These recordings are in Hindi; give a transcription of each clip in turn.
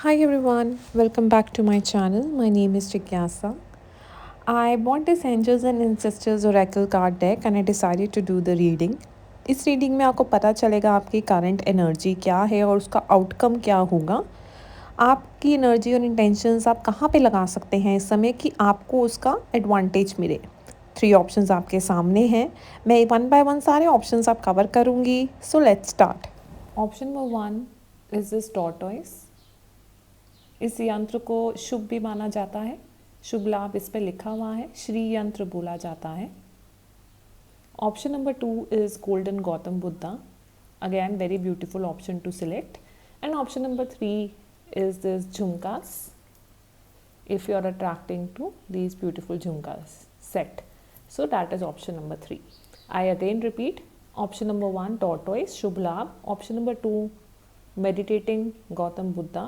Hi everyone, welcome back to my channel. My name is Jigyasa. I bought this Angels and Ancestors Oracle card deck and I decided to do the reading. इस रीडिंग में आपको पता चलेगा आपकी करंट एनर्जी क्या है और उसका आउटकम क्या होगा। आपकी एनर्जी और इंटेंशंस आप कहाँ पे लगा सकते हैं इस समय कि आपको उसका एडवांटेज मिले। 3 ऑप्शंस आपके सामने हैं। मैं वन बाय वन सारे ऑप्शंस आप कवर करूँगी। So let's start. Option number 1 is this tortoise. इस यंत्र को शुभ भी माना जाता है, शुभ लाभ इस पे लिखा हुआ है, श्री यंत्र बोला जाता है। Option number 2 is golden Gautam Buddha, again very beautiful option to select. And option number 3 is this jhumkas, if you are attracting to these beautiful jhumkas set. So that is option number 3. I again repeat, option number 1 tortoise shubh labh, option number 2 meditating Gautam Buddha,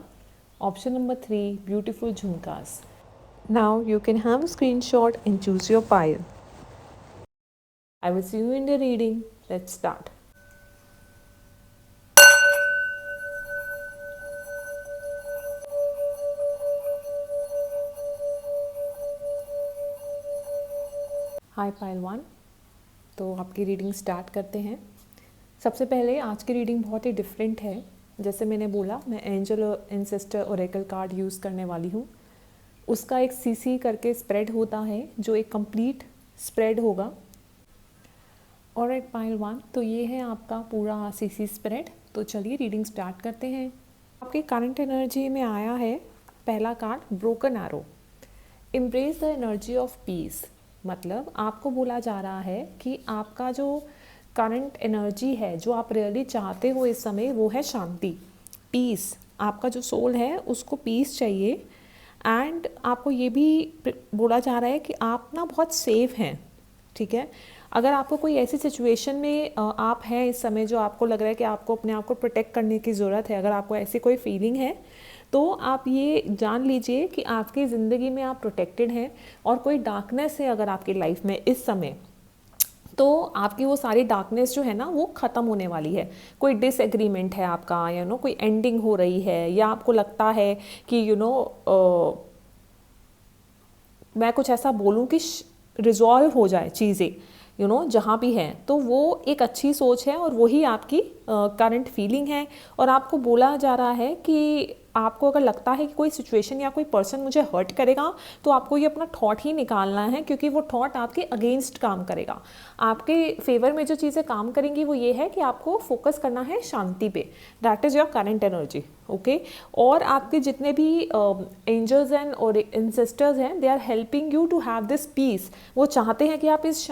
option number 3 beautiful jhumkas. Now you can have a screenshot and choose your pile. I will see you in the reading. Let's start. Hi pile 1, तो आपकी रीडिंग स्टार्ट करते हैं। सबसे पहले आज की रीडिंग बहुत ही डिफरेंट है। जैसे मैंने बोला, मैं angel ancestor Oracle card use करने वाली हूँ। उसका एक सीसी करके स्प्रेड होता है जो एक कंप्लीट स्प्रेड होगा। और एक पाइल 1, तो ये है आपका पूरा सीसी स्प्रेड। तो चलिए रीडिंग स्टार्ट करते हैं। आपकी करंट एनर्जी में आया है पहला card broken arrow. Embrace the energy of peace, मतलब आपको बोला जा रहा है कि आपका जो करंट एनर्जी है, जो आप रियली चाहते हो इस समय, वो है शांति, पीस। आपका जो सोल है उसको पीस चाहिए। एंड आपको ये भी बोला जा रहा है कि आप ना बहुत सेफ हैं, ठीक है। अगर आपको कोई ऐसी सिचुएशन में आप हैं इस समय जो आपको लग रहा है कि आपको अपने आप को प्रोटेक्ट करने की ज़रूरत है, अगर आपको ऐसी कोई फीलिंग है तो आप ये जान लीजिए कि आपकी ज़िंदगी में आप प्रोटेक्टेड हैं। और कोई डार्कनेस है अगर आपकी लाइफ में इस समय, तो आपकी वो सारी डार्कनेस जो है ना वो ख़त्म होने वाली है। कोई डिसएग्रीमेंट है आपका, कोई एंडिंग हो रही है, या आपको लगता है कि मैं कुछ ऐसा बोलूँ कि रिजॉल्व हो जाए चीज़ें, जहाँ भी हैं, तो वो एक अच्छी सोच है और वही आपकी करंट फीलिंग है। और आपको बोला जा रहा है कि आपको अगर लगता है कि कोई सिचुएशन या कोई पर्सन मुझे हर्ट करेगा, तो आपको ये अपना थॉट ही निकालना है, क्योंकि वो थॉट आपके अगेंस्ट काम करेगा। आपके फेवर में जो चीज़ें काम करेंगी वो ये है कि आपको फोकस करना है शांति पे। That is your current energy, okay. और आपके जितने भी एंजल्स एंड और एंसेस्टर्स हैं, they are helping you to have this peace. वो चाहते हैं कि आप इस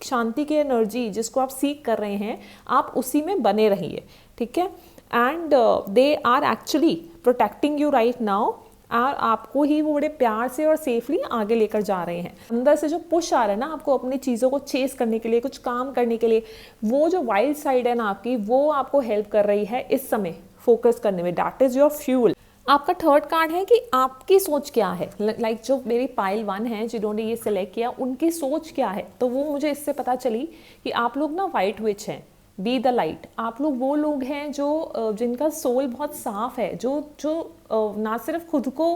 शांति की एनर्जी जिसको आप सीख कर रहे हैं, आप उसी में बने रहिए, ठीक है। And they are actually protecting you right now, और आपको ही वो बड़े प्यार से और सेफली आगे लेकर जा रहे हैं। अंदर से जो पुश आ रहा है ना आपको अपनी चीज़ों को चेस करने के लिए, कुछ काम करने के लिए, वो जो वाइल्ड साइड है ना आपकी, वो आपको हेल्प कर रही है इस समय फोकस करने में। That is your fuel. आपका थर्ड कार्ड है कि आपकी सोच क्या है। लाइक जो मेरी पाइल 1 है जिन्होंने ये सिलेक्ट किया, उनकी सोच क्या है, तो वो मुझे इससे पता चली कि आप लोग ना वाइट विच हैं। Be the light. आप लोग वो लोग हैं जो जिनका सोल बहुत साफ है, जो ना सिर्फ खुद को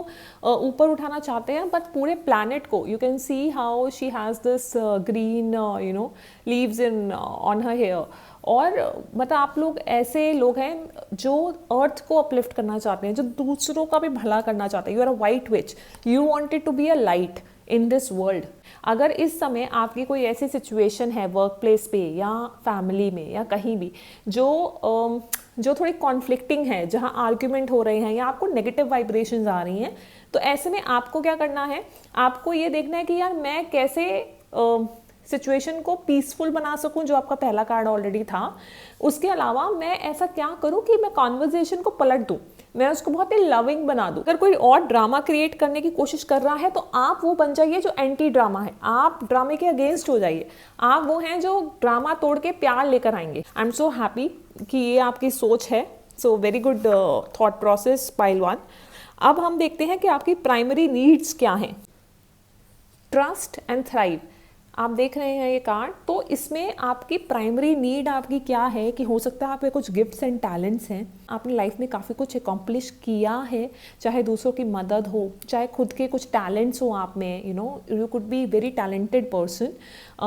ऊपर उठाना चाहते हैं, बट पूरे प्लैनेट को। You can see how she has this green leaves in on her hair. और मतलब आप लोग ऐसे लोग हैं जो अर्थ को अपलिफ्ट करना चाहते हैं, जो दूसरों का भी भला करना चाहते हैं। You are a white witch, you wanted to be a light in this world. अगर इस समय आपकी कोई ऐसी सिचुएशन है वर्क प्लेस पे या फैमिली में या कहीं भी जो थोड़ी कॉन्फ्लिक्टिंग है, जहाँ आर्ग्यूमेंट हो रहे हैं या आपको नेगेटिव वाइब्रेशंस आ रही हैं, तो ऐसे में आपको क्या करना है, आपको ये देखना है कि यार मैं कैसे सिचुएशन को पीसफुल बना सकूं, जो आपका पहला कार्ड ऑलरेडी था। उसके अलावा मैं ऐसा क्या करूं कि मैं कॉन्वर्जेशन को पलट दूं, मैं उसको बहुत ही लविंग बना दूं। अगर कोई और ड्रामा क्रिएट करने की कोशिश कर रहा है, तो आप वो बन जाइए जो एंटी ड्रामा है। आप ड्रामे के अगेंस्ट हो जाइए। आप वो हैं जो ड्रामा तोड़ के प्यार लेकर आएंगे। आई एम सो हैप्पी कि ये आपकी सोच है। So very good thought process pile 1। अब हम देखते हैं कि आपकी प्राइमरी नीड्स क्या हैं। Trust and thrive. आप देख रहे हैं ये कार्ड, तो इसमें आपकी प्राइमरी नीड आपकी क्या है कि हो सकता है आप पे कुछ गिफ्ट्स एंड टैलेंट्स हैं, आपने लाइफ में काफ़ी कुछ अकॉम्प्लिश किया है, चाहे दूसरों की मदद हो, चाहे खुद के कुछ टैलेंट्स हो आप में, you could be very talented person,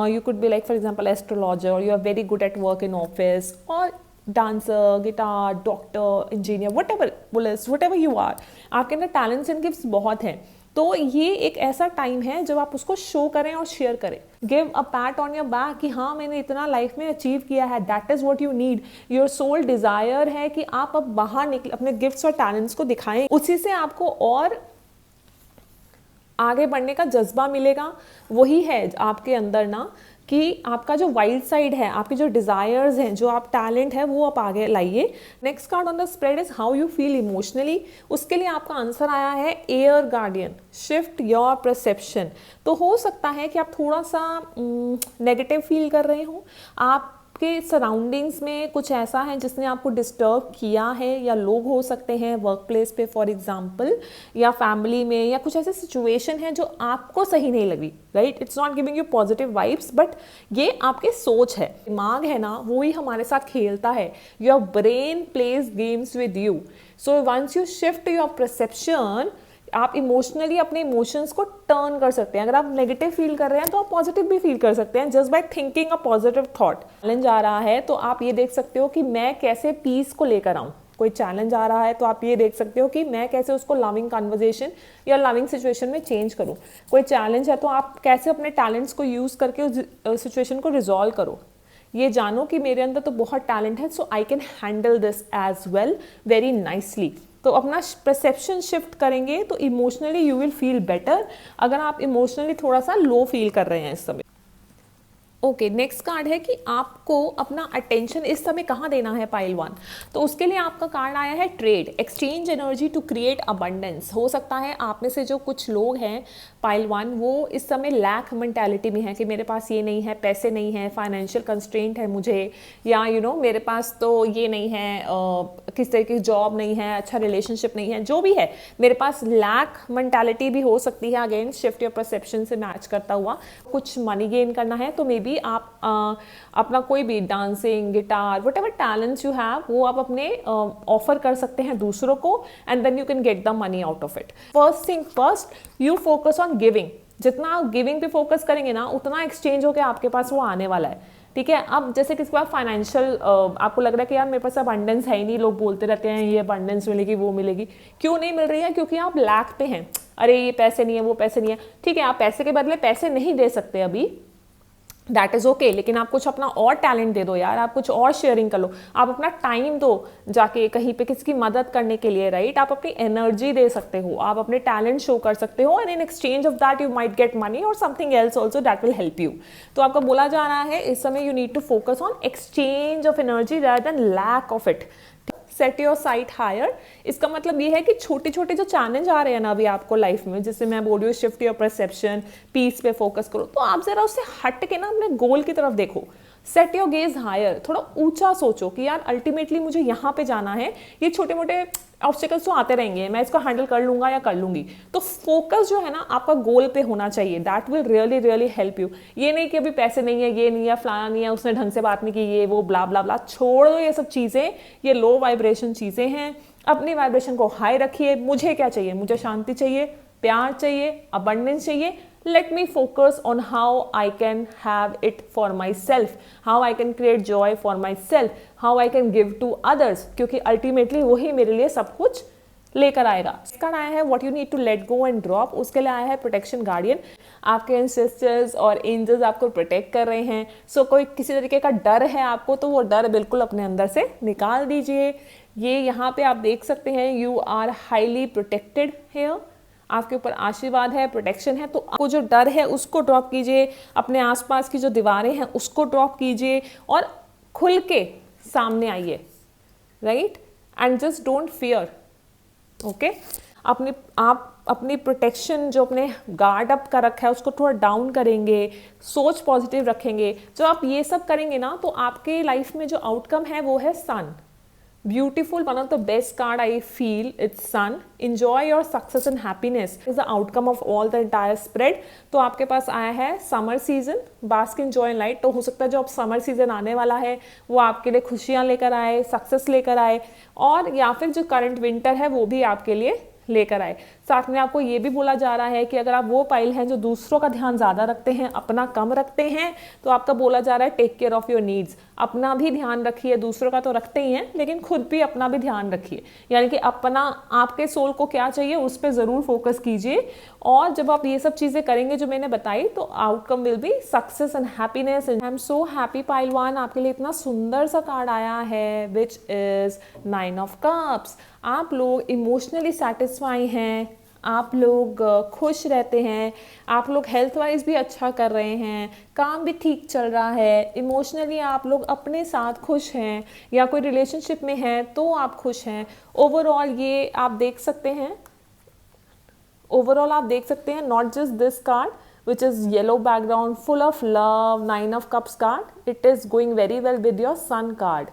you could be like for example astrologer, you are very good at work in office, और dancer, guitar, doctor, engineer, what police, whatever you are, आपके अंदर टैलेंट्स एंड गिफ्ट्स बहुत हैं। तो ये एक ऐसा टाइम है जब आप उसको शो करें और शेयर करें। Give a pat on your back कि हाँ मैंने इतना लाइफ में अचीव किया है, that is what you need. Your soul desire है कि आप अब बाहर निकले, अपने गिफ्ट्स और टैलेंट्स को दिखाएं, उसी से आपको और आगे बढ़ने का जज्बा मिलेगा। वही है आपके अंदर ना कि आपका जो वाइल्ड साइड है, आपके जो डिज़ायर्स हैं, जो आप टैलेंट है, वो आप आगे लाइए। Next card on the spread is how you feel emotionally. उसके लिए आपका आंसर आया है air guardian, shift your perception. तो हो सकता है कि आप थोड़ा सा नेगेटिव फील कर रहे हो, आपके सराउंडिंग्स में कुछ ऐसा है जिसने आपको डिस्टर्ब किया है, या लोग हो सकते हैं वर्क प्लेस पे फॉर एग्जांपल, या फैमिली में, या कुछ ऐसे सिचुएशन है जो आपको सही नहीं लगी, right. It's not giving you positive vibes, but ये आपकी सोच है, दिमाग है ना, वो ही हमारे साथ खेलता है। Your brain plays games with you. So once you shift your perception, आप इमोशनली अपने इमोशंस को टर्न कर सकते हैं। अगर आप नेगेटिव फील कर रहे हैं तो आप पॉजिटिव भी फील कर सकते हैं, just by thinking a positive thought. Challenge आ रहा है तो आप ये देख सकते हो कि मैं कैसे पीस को लेकर आऊँ। कोई चैलेंज आ रहा है तो आप ये देख सकते हो कि मैं कैसे उसको लविंग कन्वर्जेशन या लविंग सिचुएशन में चेंज करूँ। कोई चैलेंज है तो आप कैसे अपने टैलेंट्स को यूज़ करके उस सिचुएशन को रिजॉल्व करो। ये जानो कि मेरे अंदर तो बहुत टैलेंट है, so I can handle this as well very nicely. तो अपना परसेप्शन शिफ्ट करेंगे तो emotionally you will feel better, अगर आप इमोशनली थोड़ा सा लो फील कर रहे हैं इस समय। ओके, नेक्स्ट कार्ड है कि आपको अपना अटेंशन इस समय कहाँ देना है, पाइल 1। तो उसके लिए आपका कार्ड आया है trade, exchange energy to create abundance. हो सकता है आप में से जो कुछ लोग हैं पाइल 1, वो इस समय लैक मेंटालिटी में है कि मेरे पास ये नहीं है, पैसे नहीं है, फाइनेंशियल कंस्ट्रेंट है मुझे, या मेरे पास तो ये नहीं है, किस तरह की जॉब नहीं है, अच्छा रिलेशनशिप नहीं है, जो भी है मेरे पास लैक मेंटालिटी भी हो सकती है। अगेन शिफ्ट योर परसेप्शन से मैच करता हुआ कुछ मनी गेन करना है तो मे बी आप अपना कोई भी dancing, guitar, whatever talents you have, वो आप अपने ऑफर कर सकते हैं दूसरों को, and then you can get the money out of it. First thing first, you focus on giving. जितना आप गिविंग पे फोकस करेंगे ना, उतना एक्सचेंज होकर आपके पास वो आने वाला है, ठीक है। अब जैसे किसी बार फाइनेंशियल आपको लग रहा है कि यार मेरे पास अबंडेंस है ही नहीं, लोग बोलते रहते हैं ये अबंडेंस मिलेगी, वो मिलेगी, क्यों नहीं मिल रही है? क्योंकि आप लैक पे हैं। अरे ये पैसे नहीं है, वो पैसे नहीं है, ठीक है, आप पैसे के बदले पैसे नहीं दे सकते अभी, दैट इज़ ओके, लेकिन आप कुछ अपना और टैलेंट दे दो यार, आप कुछ और शेयरिंग कर लो, आप अपना टाइम दो जाके कहीं पे किसी की मदद करने के लिए, राइट। आप अपनी एनर्जी दे सकते हो, आप अपने टैलेंट शो कर सकते हो, and in exchange of that you might get money और something else also that will help you. तो आपको बोला जा रहा है इस समय you need to focus on exchange of energy rather than lack of it. Set your sight higher, इसका मतलब ये है कि छोटे छोटे जो चैलेंज आ रहे हैं ना अभी आपको लाइफ में, जिससे मैं बोल रही हूँ शिफ्ट योर परसेप्शन, पीस पे फोकस करो, तो आप जरा उससे हट के ना अपने गोल की तरफ देखो। सेट योर गेज हायर, थोड़ा ऊंचा सोचो कि यार अल्टीमेटली मुझे यहाँ पे जाना है, ये छोटे मोटे ऑब्स्टिकल्स तो आते रहेंगे, मैं इसको हैंडल कर लूंगा या कर लूंगी। तो फोकस जो है ना आपका गोल पे होना चाहिए, that will really really help you. ये नहीं कि अभी पैसे नहीं है, ये नहीं है, फलाना नहीं है, उसने ढंग से बात नहीं की, ये वो ब्ला ब्ला ब्ला, छोड़ दो ये सब चीज़ें, ये लो वाइब्रेशन चीज़ें हैं। अपनी वाइब्रेशन को हाई रखिए। मुझे क्या चाहिए? मुझे शांति चाहिए, प्यार चाहिए, अबंडेंस चाहिए। Let me focus on how I can have it for myself, how I can create joy for myself, how I can give to others, क्योंकि ultimately वही मेरे लिए सब कुछ लेकर आएगा। इसका आया है what you need to let go and drop, उसके लिए आया है प्रोटेक्शन गार्डियन। आपके एंसेस्टर्स और एंजल्स आपको प्रोटेक्ट कर रहे हैं। सो कोई किसी तरीके का डर है आपको तो वो डर बिल्कुल अपने अंदर से निकाल दीजिए। ये यहाँ पे आप देख सकते हैं, you are highly protected here, आपके ऊपर आशीर्वाद है, प्रोटेक्शन है। तो आपको जो डर है उसको ड्रॉप कीजिए, अपने आसपास की जो दीवारें हैं उसको ड्रॉप कीजिए और खुल के सामने आइए, right, and just don't fear, okay. आप अपनी प्रोटेक्शन जो अपने गार्ड अप का रखा है उसको थोड़ा डाउन करेंगे, सोच पॉजिटिव रखेंगे। जब आप ये सब करेंगे ना तो आपके लाइफ में जो आउटकम है वो है सन, Beautiful, one of the best card I feel, it's Sun. Enjoy your success and happiness is the outcome of all the entire spread. तो आपके पास आया है summer season, bask in joy and light. तो हो सकता है जो अब समर सीजन आने वाला है वो आपके लिए खुशियाँ लेकर आए, सक्सेस लेकर आए, और या फिर जो करंट विंटर है वो भी आपके लिए लेकर आए। साथ में आपको ये भी बोला जा रहा है कि अगर आप वो पाइल हैं जो दूसरों का ध्यान ज़्यादा रखते हैं, अपना कम रखते हैं, तो आपका बोला जा रहा है take care of your needs. अपना भी ध्यान रखिए, दूसरों का तो रखते ही हैं लेकिन खुद भी अपना भी ध्यान रखिए। यानी कि अपना, आपके सोल को क्या चाहिए उस पर ज़रूर फोकस कीजिए, और जब आप ये सब चीज़ें करेंगे जो मैंने बताई तो outcome will be success and happiness. I am so happy pile 1, आपके लिए इतना सुंदर सा कार्ड आया है विच इज़ 9 ऑफ कप्स। आप लोग इमोशनली सेटिस्फाई हैं, आप लोग खुश रहते हैं, आप लोग हेल्थ वाइज भी अच्छा कर रहे हैं, काम भी ठीक चल रहा है, इमोशनली आप लोग अपने साथ खुश हैं, या कोई रिलेशनशिप में हैं तो आप खुश हैं। ओवरऑल ये आप देख सकते हैं, ओवरऑल आप देख सकते हैं, not just this card which is yellow background full of love, 9 of cups card, it is going very well with your sun card,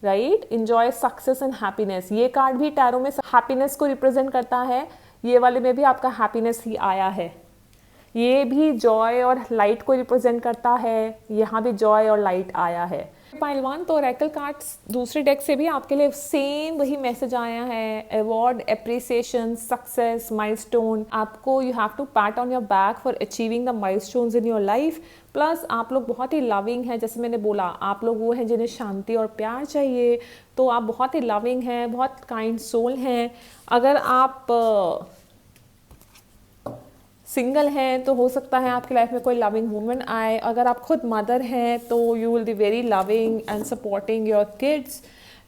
right? enjoy success and happiness, ये कार्ड भी टैरो में हैप्पीनेस को रिप्रेजेंट करता है, ये वाले में भी आपका हैप्पीनेस ही आया है। ये भी जॉय और लाइट को रिप्रेजेंट करता है, यहाँ भी जॉय और लाइट आया है। पाइल 1 तो ओरेकल कार्ड्स दूसरे डेक से भी आपके लिए सेम वही मैसेज आया है, अवार्ड, एप्रिसिएशन, सक्सेस, माइलस्टोन। आपको you have to pat on your back for achieving the milestones in your life. Plus आप लोग बहुत ही लविंग हैं, जैसे मैंने बोला आप लोग वो हैं जिन्हें शांति और प्यार चाहिए, तो आप बहुत ही लविंग हैं, बहुत काइंड सोल हैं। अगर आप सिंगल हैं तो हो सकता है आपकी लाइफ में कोई लविंग वुमन आए। अगर आप खुद मदर हैं तो you will be very loving and supporting your kids.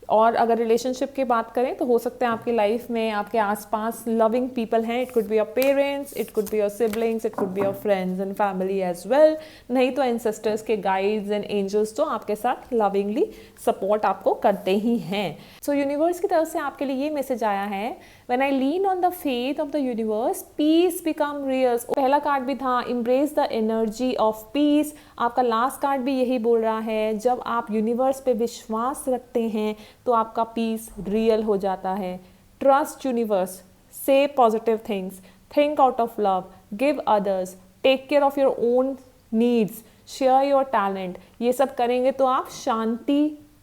और अगर रिलेशनशिप की बात करें तो हो सकता है आपकी लाइफ में आपके आसपास लविंग पीपल हैं। It could be your parents, it could be your siblings, it could be your friends and family as well. नहीं तो एंसेस्टर्स के गाइड्स एंड एंजल्स तो आपके साथ लविंगली सपोर्ट आपको करते ही हैं। सो यूनिवर्स की तरफ से आपके लिए ये मैसेज आया है, When I lean on the faith of the universe, peace become real. पहला कार्ड भी था embrace the energy of peace. आपका लास्ट कार्ड भी यही बोल रहा है, जब आप यूनिवर्स पे विश्वास रखते हैं तो आपका पीस रियल हो जाता है। Trust universe, say positive things, think out of love, give others, take care of your own needs, share your talent. ये सब करेंगे तो आप शांति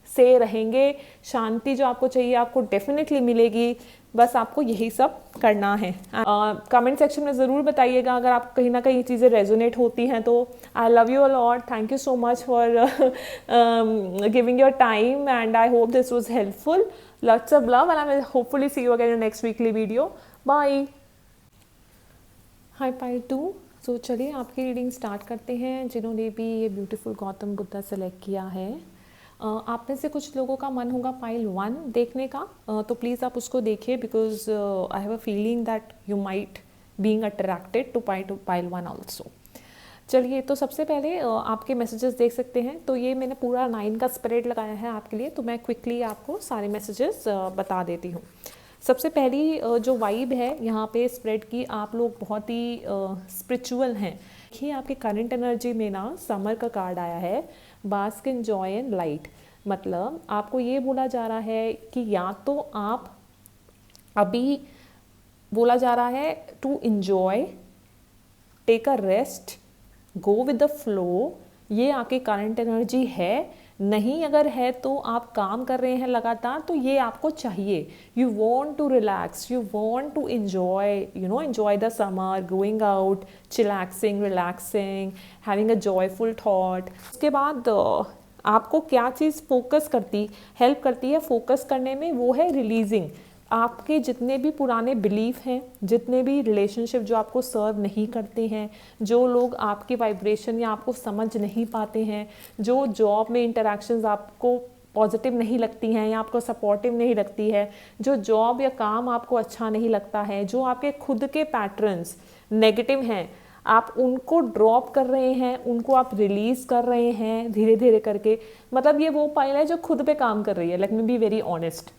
से रहेंगे। शांति जो आपको चाहिए आपको डेफिनेटली मिलेगी, बस आपको यही सब करना है। कमेंट सेक्शन में ज़रूर बताइएगा अगर आपको कहीं ना कहीं चीज़ें रेजोनेट होती हैं तो। I love you a lot, thank you so much for giving your time and I hope this was helpful. Lots of love and I will hopefully see you again in next weekly video. Bye. Hi pile 2, so चलिए आपकी रीडिंग स्टार्ट करते हैं। जिन्होंने भी ये ब्यूटीफुल गौतम बुद्धा सेलेक्ट किया है, आप में से कुछ लोगों का मन होगा पाइल 1 देखने का, तो प्लीज़ आप उसको देखिए, because I have a feeling that you might being attracted to pile 1 also. चलिए, तो सबसे पहले आपके मैसेजेस देख सकते हैं। तो ये मैंने पूरा 9 का स्प्रेड लगाया है आपके लिए, तो मैं क्विकली आपको सारे मैसेजेस बता देती हूँ। सबसे पहली जो वाइब है यहाँ पे स्प्रेड की, आप लोग बहुत ही स्पिरिचुअल हैं। देखिए आपके करंट एनर्जी में ना समर का कार्ड आया है, bask in joy and light. मतलब आपको ये बोला जा रहा है कि या तो आप अभी बोला जा रहा है to enjoy, take a rest, go with the flow, ये आपकी करंट एनर्जी है। नहीं अगर है तो आप काम कर रहे हैं लगातार, तो ये आपको चाहिए। You want to relax, you want to enjoy, enjoy the summer, going out, chillaxing, relaxing, having a joyful thought। उसके बाद आपको क्या चीज़ हेल्प करती है फोकस करने में, वो है रिलीजिंग। आपके जितने भी पुराने बिलीफ हैं, जितने भी रिलेशनशिप जो आपको सर्व नहीं करते हैं, जो लोग आपकी वाइब्रेशन या आपको समझ नहीं पाते हैं, जो जॉब में इंटरेक्शंस आपको पॉजिटिव नहीं लगती हैं या आपको सपोर्टिव नहीं लगती है, जो जॉब या काम आपको अच्छा नहीं लगता है, जो आपके खुद के पैटर्न्स नेगेटिव हैं, आप उनको ड्रॉप कर रहे हैं, उनको आप रिलीज़ कर रहे हैं धीरे धीरे करके। मतलब ये वो पाइल है जो खुद पे काम कर रही है। Let me be very honest.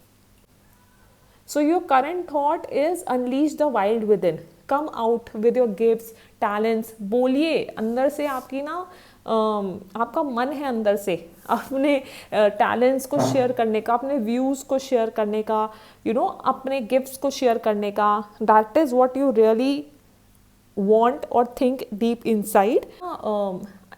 So your current thought is unleash the wild within. Come out with your gifts, talents. बोलिए, अंदर से आपकी ना आपका मन है अंदर से अपने टैलेंट्स को शेयर करने का, अपने व्यूज़ को शेयर करने का, अपने गिफ्ट्स को शेयर करने का, that is what you really want और थिंक डीप इनसाइड।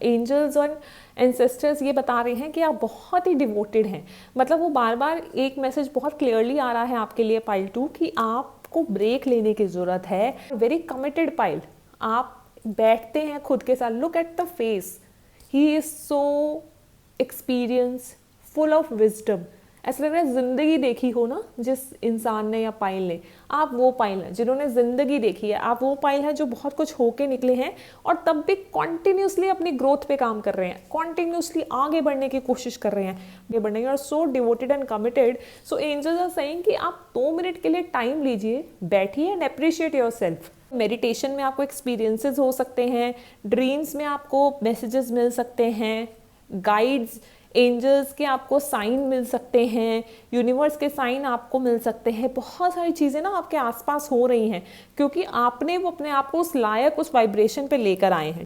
एंजल्स और एंसेस्टर्स ये बता रहे हैं कि आप बहुत ही डिवोटेड हैं, मतलब वो बार बार एक मैसेज बहुत क्लियरली आ रहा है आपके लिए पाइल 2 कि आपको ब्रेक लेने की ज़रूरत है। वेरी कमिटेड पाइल, आप बैठते हैं खुद के साथ, look at the face, he is so experience, full of wisdom. ऐसा लग रहा है ज़िंदगी देखी हो ना जिस इंसान ने या पाइल ने, आप वो पाइल हैं जिन्होंने ज़िंदगी देखी है, आप वो पाइल हैं जो बहुत कुछ होके निकले हैं और तब भी कॉन्टिन्यूसली अपनी ग्रोथ पे काम कर रहे हैं, कॉन्टिन्यूसली आगे बढ़ने की कोशिश कर रहे हैं, आगे बढ़ने और so devoted and committed. So angels are saying कि आप 2 मिनट के लिए टाइम लीजिए, बैठिए एंड अप्रिशिएट योरसेल्फ। मेडिटेशन में आपको एक्सपीरियंसेस हो सकते हैं, ड्रीम्स में आपको मैसेजेस मिल सकते हैं, गाइड्स एंजल्स के आपको साइन मिल सकते हैं, यूनिवर्स के साइन आपको मिल सकते हैं, बहुत सारी चीज़ें ना आपके आसपास हो रही हैं क्योंकि आपने वो अपने आप को उस लायक, उस वाइब्रेशन पे लेकर आए हैं।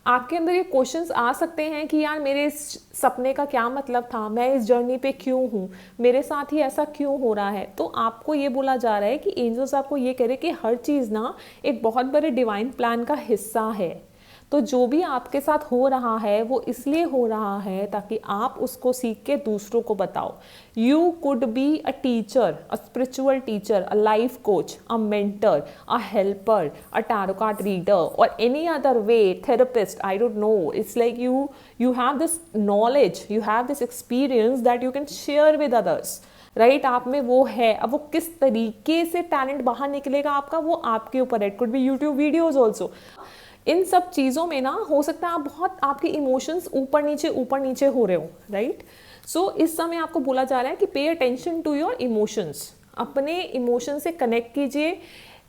आपके अंदर ये क्वेश्चंस आ सकते हैं कि यार मेरे इस सपने का क्या मतलब था, मैं इस जर्नी पे क्यों हूँ, मेरे साथ ही ऐसा क्यों हो रहा है। तो आपको ये बोला जा रहा है कि एंजल्स आपको ये कह रहे हैं कि हर चीज़ ना एक बहुत बड़े डिवाइन प्लान का हिस्सा है। तो जो भी आपके साथ हो रहा है वो इसलिए हो रहा है ताकि आप उसको सीख के दूसरों को बताओ। You could be a teacher, a spiritual teacher, a life coach, a mentor, a helper, a tarot card reader और any other way, therapist, I don't know. It's like you have this knowledge, you have this experience that you can share with others, right. आप में वो है। अब वो किस तरीके से टैलेंट बाहर निकलेगा आपका, वो आपके ऊपर है। It could be YouTube videos also. इन सब चीज़ों में ना हो सकता है आप बहुत, आपके इमोशंस ऊपर नीचे हो रहे हो, राइट। सो इस समय आपको बोला जा रहा है कि pay attention to your emotions, अपने इमोशन से कनेक्ट कीजिए।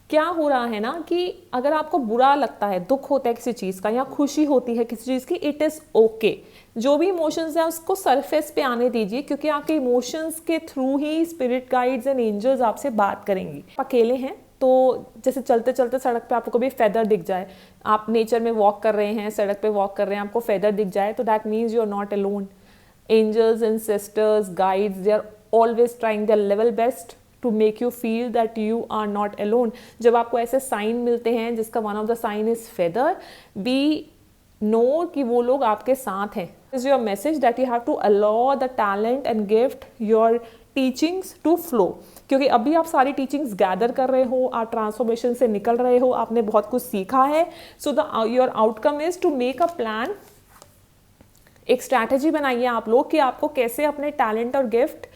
क्या हो रहा है ना कि अगर आपको बुरा लगता है, दुख होता है किसी चीज़ का या खुशी होती है किसी चीज़ की, इट इज़ ओके। जो भी इमोशंस है उसको सरफेस पे आने दीजिए क्योंकि आपके इमोशंस के थ्रू ही स्पिरिट गाइड्स एंड एंजल्स आपसे बात करेंगी। अकेले हैं तो जैसे चलते चलते सड़क पे आपको कभी फेदर दिख जाए, आप नेचर में वॉक कर रहे हैं, सड़क पे वॉक कर रहे हैं, आपको फेदर दिख जाए, तो that means you are not alone. Angels and sisters, guides, they are always trying their level best to make you feel that you are not alone. जब आपको ऐसे साइन मिलते हैं जिसका one of the sign is feather, be know कि वो लोग आपके साथ हैं। Is your message that you have to allow the talent and gift your teachings to flow, क्योंकि अभी आप सारी टीचिंग्स गैदर कर रहे हो, आप ट्रांसफॉर्मेशन से निकल रहे हो, आपने बहुत कुछ सीखा है। So the your outcome is to make a plan. एक स्ट्रैटेजी बनाइए आप लोग कि आपको कैसे अपने टैलेंट और गिफ्ट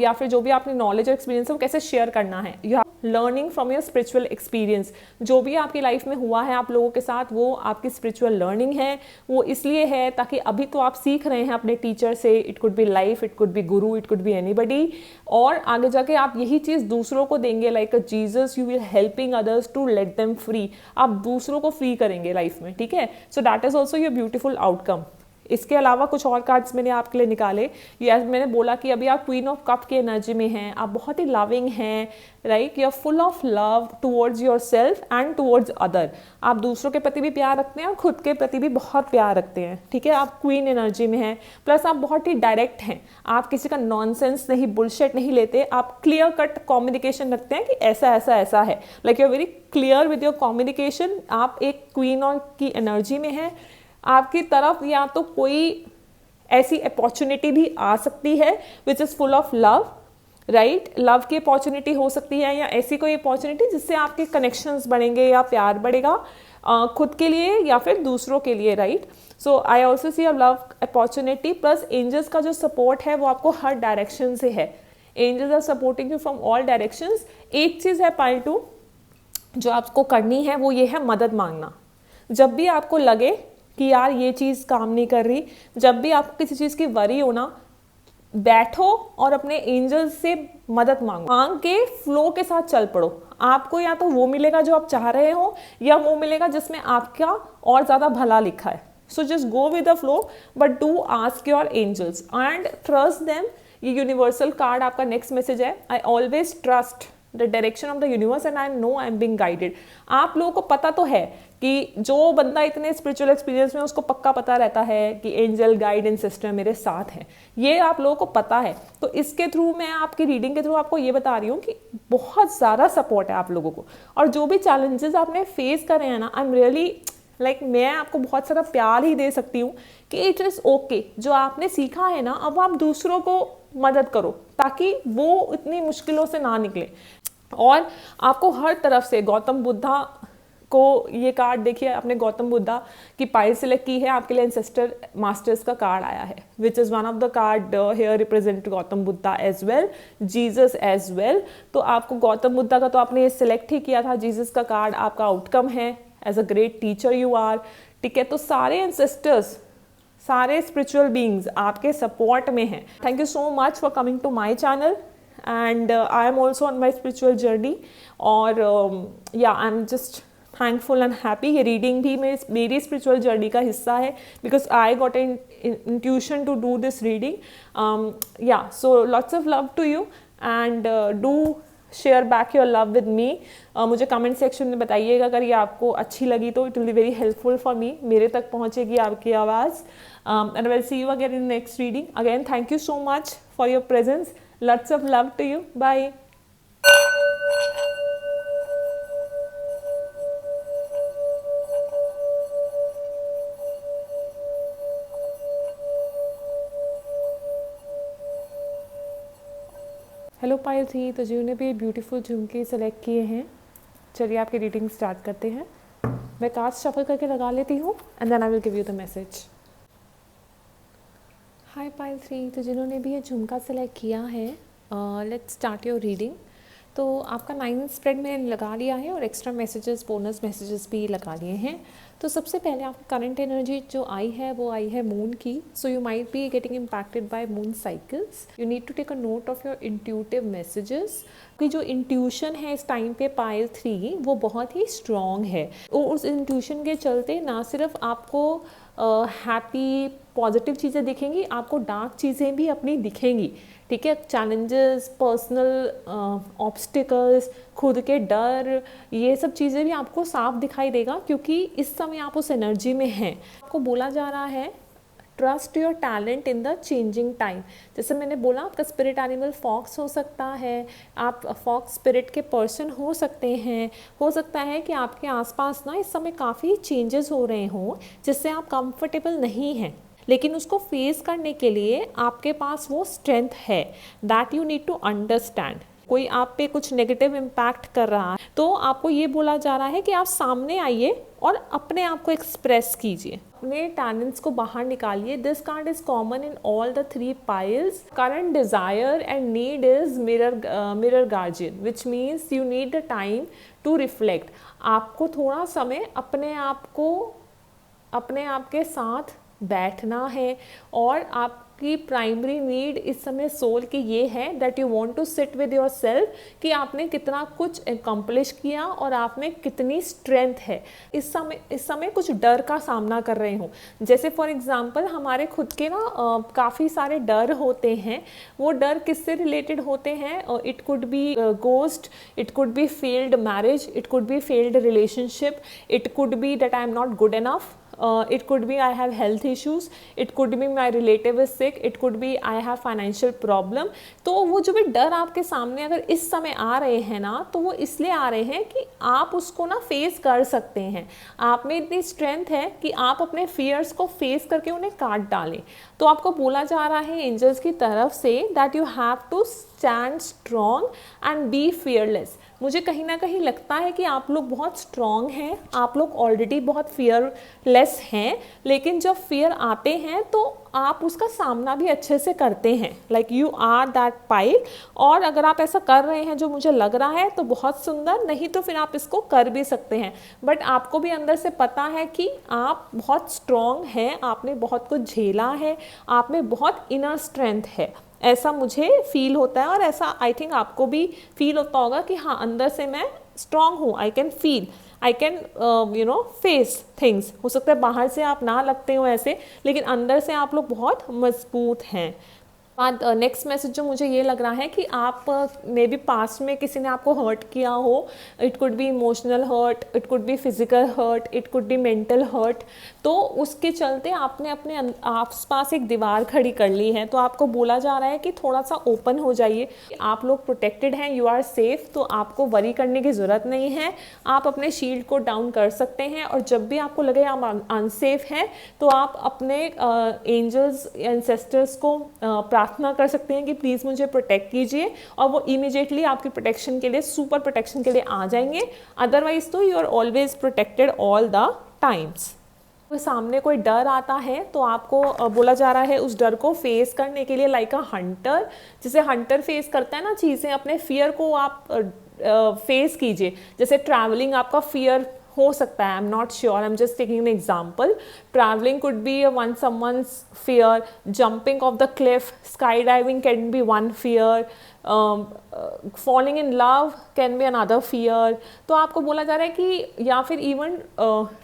या फिर जो भी आपने नॉलेज और एक्सपीरियंस है वो कैसे शेयर करना है। You have learning from your spiritual experience. जो भी आपकी लाइफ में हुआ है आप लोगों के साथ, वो आपकी स्पिरिचुअल लर्निंग है। वो इसलिए है ताकि अभी तो आप सीख रहे हैं अपने टीचर से, it could be life, it could be guru, it could be anybody, और आगे जाके आप यही चीज़ दूसरों को देंगे। Like a Jesus, you will helping others to let them free. आप दूसरों को फ्री करेंगे लाइफ में, ठीक है। So that is also your beautiful outcome. इसके अलावा कुछ और कार्ड्स मैंने आपके लिए निकाले। ये मैंने बोला कि अभी आप क्वीन ऑफ कप की एनर्जी में हैं, आप बहुत ही लविंग हैं, right. You are full of love towards your self and towards other. आप दूसरों के प्रति भी प्यार रखते हैं और खुद के प्रति भी बहुत प्यार रखते हैं, ठीक है। आप क्वीन एनर्जी में हैं, प्लस आप बहुत ही डायरेक्ट हैं। आप किसी का नॉनसेंस नहीं, बुलशिट नहीं लेते। आप क्लियर कट कम्युनिकेशन रखते हैं कि ऐसा ऐसा ऐसा है। Like you are very clear with your communication. आप एक क्वीन और की एनर्जी में हैं। आपकी तरफ या तो कोई ऐसी अपॉर्चुनिटी भी आ सकती है which is full of love, right. Love की अपॉर्चुनिटी हो सकती है या ऐसी कोई अपॉर्चुनिटी जिससे आपके कनेक्शंस बढ़ेंगे या प्यार बढ़ेगा, खुद के लिए या फिर दूसरों के लिए, right. So I also see a love opportunity. Plus angels का जो सपोर्ट है वो आपको हर डायरेक्शन से है। Angels are supporting you from all directions. एक चीज़ है पाइल 2 जो आपको करनी है, वो ये है मदद मांगना। जब भी आपको लगे कि यार ये चीज़ काम नहीं कर रही, जब भी आपको किसी चीज़ की वरी हो ना, बैठो और अपने एंजल्स से मदद मांगो। मांग के फ्लो के साथ चल पड़ो। आपको या तो वो मिलेगा जो आप चाह रहे हो, या वो मिलेगा जिसमें आपका और ज़्यादा भला लिखा है। So just go with the flow, but do ask your angels and trust them. ये यूनिवर्सल कार्ड आपका नेक्स्ट मैसेज है। I always trust the direction of the universe and I know I am being guided. आप लोगों को पता तो है कि जो बंदा इतने स्पिरिचुअल एक्सपीरियंस में, उसको पक्का पता रहता है कि एंजल गाइड एंड सिस्टर मेरे साथ हैं, ये आप लोगों को पता है। तो इसके थ्रू, मैं आपकी रीडिंग के थ्रू आपको ये बता रही हूँ कि बहुत ज़्यादा सपोर्ट है आप लोगों को, और जो भी चैलेंजेस आपने फेस करे हैं ना, आई एम रियली मैं आपको बहुत सारा प्यार ही दे सकती हूँ कि इट इज़ ओके। जो आपने सीखा है ना, अब आप दूसरों को मदद करो ताकि वो इतनी मुश्किलों से ना निकले। और आपको हर तरफ से गौतम बुद्धा को, ये कार्ड देखिए, आपने गौतम बुद्धा की पाइल सिलेक्ट की है, आपके लिए एंसेस्टर मास्टर्स का कार्ड आया है, which is one of the card here represent Gautam Buddha as well, Jesus as well. तो आपको गौतम बुद्धा का तो आपने ये सिलेक्ट ही किया था, जीसस का कार्ड आपका आउटकम है, as a great teacher you are, ठीक है। तो सारे एंसेस्टर्स, सारे स्पिरिचुअल बीइंग्स आपके सपोर्ट में हैं। Thank you so much for coming to my channel, and I am also on my spiritual journey, और yeah I am just thankful and happy. ये रीडिंग भी मेरी स्पिरिचुअल जर्नी का हिस्सा है, because I got an intuition to do this reading. Yeah so lots of love to you, and do share back your love with me. मुझे कमेंट सेक्शन में बताइएगा अगर ये आपको अच्छी लगी तो, it will be very helpful for me, मेरे तक पहुंचेगी आपकी आवाज़। And will see you again in next reading. Again thank you so much for your presence, lots of love to you, bye. Hello Payal थी, तो जिन्होंने भी ब्यूटीफुल झुमके सेलेक्ट किए हैं, चलिए आपकी रीडिंग स्टार्ट करते हैं। मैं कार्ड शफल करके लगा लेती हूँ, and then I will give you the message. Hi Payal थी, तो जिन्होंने भी ये झुमका सेलेक्ट किया है, लेट्स स्टार्ट योर रीडिंग। तो आपका 9 स्प्रेड मैंने लगा लिया है, और एक्स्ट्रा मैसेजेस, बोनस मैसेजेस भी लगा लिए हैं। तो सबसे पहले आपकी करंट एनर्जी जो आई है, वो आई है मून की। So you might be getting impacted by moon cycles. You need to take a note of your intuitive messages, कि जो इंट्यूशन है इस टाइम पे पायल 3, वो बहुत ही स्ट्रॉन्ग है, और उस इंट्यूशन के चलते ना सिर्फ आपको हैप्पी पॉजिटिव चीज़ें दिखेंगी, आपको डार्क चीज़ें भी अपनी दिखेंगी, ठीक है। चैलेंजेस, पर्सनल ऑब्स्टिकल्स, खुद के डर, ये सब चीज़ें भी आपको साफ दिखाई देगा, क्योंकि इस समय आप उस एनर्जी में हैं। आपको बोला जा रहा है trust your talent in the changing time. जैसे मैंने बोला, आपका स्पिरिट एनिमल फॉक्स हो सकता है, आप फॉक्स स्पिरिट के पर्सन हो सकते हैं। हो सकता है कि आपके आसपास ना इस समय काफ़ी चेंजेस हो रहे हों जिससे आप कंफर्टेबल नहीं हैं, लेकिन उसको फेस करने के लिए आपके पास वो स्ट्रेंथ है, that you need to understand. कोई आप पे कुछ नेगेटिव इम्पैक्ट कर रहा है, तो आपको ये बोला जा रहा है कि आप सामने आइए और अपने आप को एक्सप्रेस कीजिए, अपने टैलेंट्स को बाहर निकालिए। This card is common in all the 3 piles. Current desire and need is mirror guardian, which means you need the time to reflect. आपको थोड़ा समय अपने आप के साथ बैठना है, और आपकी प्राइमरी नीड इस समय सोल की ये है that you want to sit with your self, कि आपने कितना कुछ अकम्प्लिश किया और आप में कितनी स्ट्रेंथ है। इस समय कुछ डर का सामना कर रहे हो। जैसे फॉर एग्जांपल हमारे खुद के ना काफ़ी सारे डर होते हैं। वो डर किससे रिलेटेड होते हैं? It could B ghost, it could B failed marriage, it could B failed relationship, it could B that I am not good enough, it could be I have health issues, it could be my relative is sick, it could be I have financial problem। तो वो जो भी डर आपके सामने अगर इस समय आ रहे हैं ना, तो वो इसलिए आ रहे हैं कि आप उसको ना फेस कर सकते हैं। आप में इतनी स्ट्रेंथ है कि आप अपने फियर्स को फेस करके उन्हें काट डालें। तो आपको बोला जा रहा है एंजल्स की तरफ से that you have to stand strong and be fearless. मुझे कहीं ना कहीं लगता है कि आप लोग बहुत स्ट्रॉन्ग हैं, आप लोग ऑलरेडी बहुत फियरलेस हैं, लेकिन जब फियर आते हैं तो आप उसका सामना भी अच्छे से करते हैं, like you are that pile. और अगर आप ऐसा कर रहे हैं जो मुझे लग रहा है तो बहुत सुंदर, नहीं तो फिर आप इसको कर भी सकते हैं। बट आपको भी अंदर से पता है कि आप बहुत स्ट्रॉन्ग हैं, आपने बहुत कुछ झेला है, आप में बहुत इनर स्ट्रेंथ है, ऐसा मुझे फील होता है। और ऐसा आई थिंक आपको भी फील होता होगा कि हाँ, अंदर से मैं स्ट्रॉन्ग हूँ, I can feel, I can face things. हो सकता है बाहर से आप ना लगते हो ऐसे, लेकिन अंदर से आप लोग बहुत मजबूत हैं। बाद नेक्स्ट मैसेज जो मुझे ये लग रहा है कि आप मे बी पास्ट में किसी ने आपको हर्ट किया हो. It could be emotional hurt, it could be physical hurt, it could be mental hurt. तो उसके चलते आपने अपने आसपास एक दीवार खड़ी कर ली है. तो आपको बोला जा रहा है कि थोड़ा सा ओपन हो जाइए. आप लोग प्रोटेक्टेड हैं, यू आर सेफ. तो आपको वरी करने की ज़रूरत नहीं है. आप अपने शील्ड को डाउन कर सकते हैं और जब भी आपको लगे आप अनसेफ हैं तो आप अपने एंजल्स एंसेस्टर्स को प्रार्थना कर सकते हैं कि प्लीज़ मुझे प्रोटेक्ट कीजिए, और वो इमीडिएटली आपकी प्रोटेक्शन के लिए, सुपर प्रोटेक्शन के लिए आ जाएंगे. अदरवाइज तो you are always protected all the times. तो सामने कोई डर आता है तो आपको बोला जा रहा है उस डर को फेस करने के लिए लाइक अ हंटर. जैसे हंटर फेस करता है ना चीज़ें, अपने फियर को आप फेस कीजिए. जैसे ट्रैवलिंग आपका फियर हो सकता है, I am not sure, I am just taking an example. Travelling could be one someone's fear, jumping off the cliff, sky diving can be one fear, falling in love can be another fear. तो आपको बोला जा रहा है कि या फिर even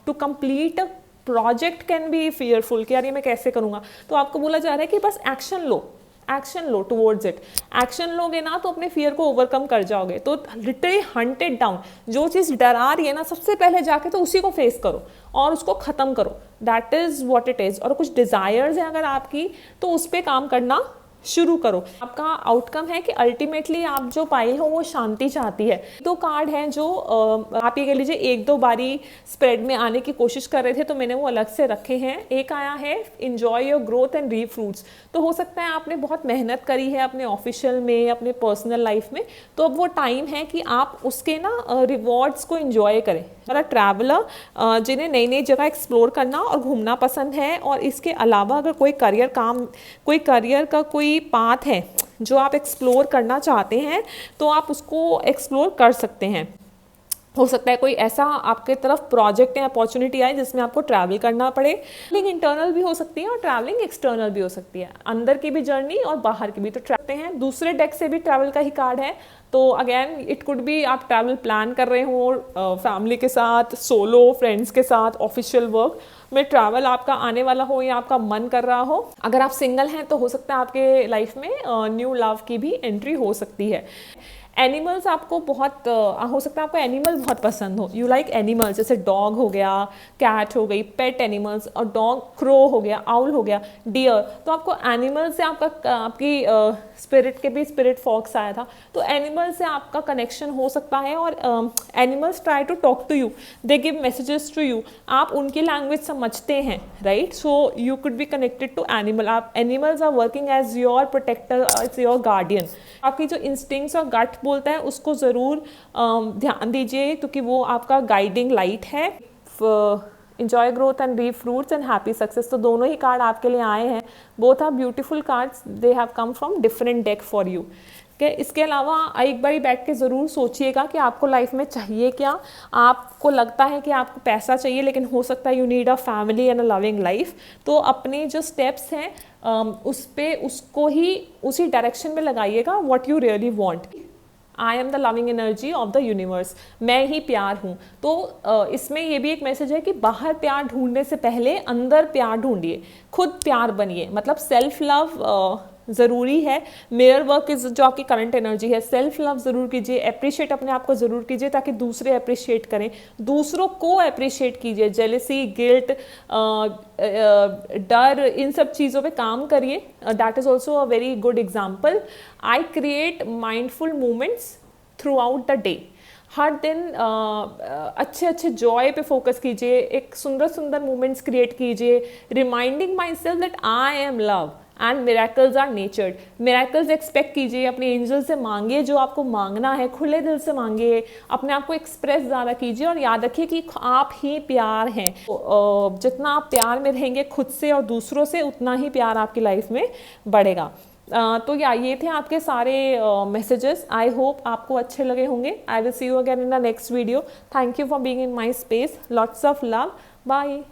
to complete project can be fearful कि यार ये मैं कैसे करूँगा. तो आपको बोला जा रहा है कि बस action low, action low towards it. Action लोगे ना तो अपने फियर को ओवरकम कर जाओगे. तो लिटरली हंट इट डाउन. जो चीज़ डरा रही है ना, सबसे पहले जाके तो उसी को फेस करो और उसको ख़त्म करो. That is what it is. और कुछ डिज़ायर्स हैं अगर आपकी तो उस पर काम करना शुरू करो. आपका आउटकम है कि अल्टीमेटली आप जो पाई हो वो शांति चाहती है. 2 कार्ड हैं जो आप ये कह लीजिए 1-2 बारी स्प्रेड में आने की कोशिश कर रहे थे तो मैंने वो अलग से रखे हैं. एक आया है enjoy your growth and reap fruits. तो हो सकता है आपने बहुत मेहनत करी है अपने ऑफिशियल में, अपने पर्सनल लाइफ में, तो अब वो टाइम है कि आप उसके ना रिवॉर्ड्स को इंजॉय करें. और ट्रैवलर जिन्हें नई नई जगह एक्सप्लोर करना और घूमना पसंद है, और इसके अलावा अगर कोई करियर का कोई पाथ है जो आप एक्सप्लोर करना चाहते हैं तो आप उसको एक्सप्लोर कर सकते हैं. हो सकता है कोई ऐसा आपके तरफ प्रोजेक्ट या अपॉर्चुनिटी आए जिसमें आपको ट्रैवल करना पड़े. ट्रैवलिंग इंटरनल भी हो सकती है और ट्रैवलिंग एक्सटर्नल भी हो सकती है, अंदर की भी जर्नी और बाहर की भी. तो ट्रैवल हैं, दूसरे डेक से भी ट्रैवल का ही कार्ड है. तो अगेन इट कुड बी आप ट्रैवल प्लान कर रहे हो फैमिली के साथ, सोलो, फ्रेंड्स के साथ, ऑफिशियल वर्क में ट्रैवल आपका आने वाला हो या आपका मन कर रहा हो. अगर आप सिंगल हैं तो हो सकता है आपके लाइफ में न्यू लव की भी एंट्री हो सकती है. एनिमल्स आपको बहुत हो सकता है आपको एनिमल बहुत पसंद हो. यू लाइक एनिमल्स, जैसे डॉग हो गया, कैट हो गई, पेट एनिमल्स. और डॉग, क्रो हो गया, आउल हो गया, डियर. तो आपको एनिमल से आपकी स्पिरिट के भी स्पिरिट फॉक्स आया था, तो एनिमल से आपका कनेक्शन हो सकता है. और animals try to talk to you, they give messages to you. आप उनकी लैंग्वेज समझते हैं, right. So you could be connected to animal. आप animals are working as your protector, as your guardian. आपकी जो इंस्टिंक्ट्स और गट बोलता है उसको ज़रूर ध्यान दीजिए क्योंकि वो आपका गाइडिंग लाइट है. Enjoy growth and reap fruits and happy success. तो दोनों ही कार्ड आपके लिए आए हैं. Both are beautiful cards, they have come from different deck for you. इसके अलावा एक बारी बैठ के ज़रूर सोचिएगा कि आपको लाइफ में चाहिए क्या. आपको लगता है कि आपको पैसा चाहिए, लेकिन हो सकता है you need a family and a loving life. तो अपने जो स्टेप्स हैं उसको ही उसी डायरेक्शन में लगाइएगा. What you really want. I am the loving energy of the universe. मैं ही प्यार हूँ. तो इसमें ये भी एक मैसेज है कि बाहर प्यार ढूंढने से पहले अंदर प्यार ढूंढिए, खुद प्यार बनिए. मतलब सेल्फ लव ज़रूरी है. मिरर वर्क इज जो आपकी करंट एनर्जी है. सेल्फ लव ज़रूर कीजिए, अप्रिशिएट अपने आप को ज़रूर कीजिए ताकि दूसरे अप्रिशिएट करें. दूसरों को अप्रिशिएट कीजिए. जेलसी, गिल्ट, डर, इन सब चीज़ों पे काम करिए. That is also a very good example. I create mindful moments throughout the day. हर दिन अच्छे अच्छे जॉय पे फोकस कीजिए, एक सुंदर सुंदर मोमेंट्स क्रिएट कीजिए. Reminding my self that I am love and miracles are nurtured. Miracles expect कीजिए, अपने एंजल से मांगिए जो आपको मांगना है, खुले दिल से मांगिए, अपने आप को एक्सप्रेस ज़्यादा कीजिए. और याद रखिए कि आप ही प्यार हैं. जितना आप प्यार में रहेंगे खुद से और दूसरों से, उतना ही प्यार आपकी लाइफ में बढ़ेगा. तो ये थे आपके सारे मैसेजेस. आई होप आपको अच्छे लगे होंगे. I will see you again in the next video. Thank you for being in my space. Lots of love. Bye.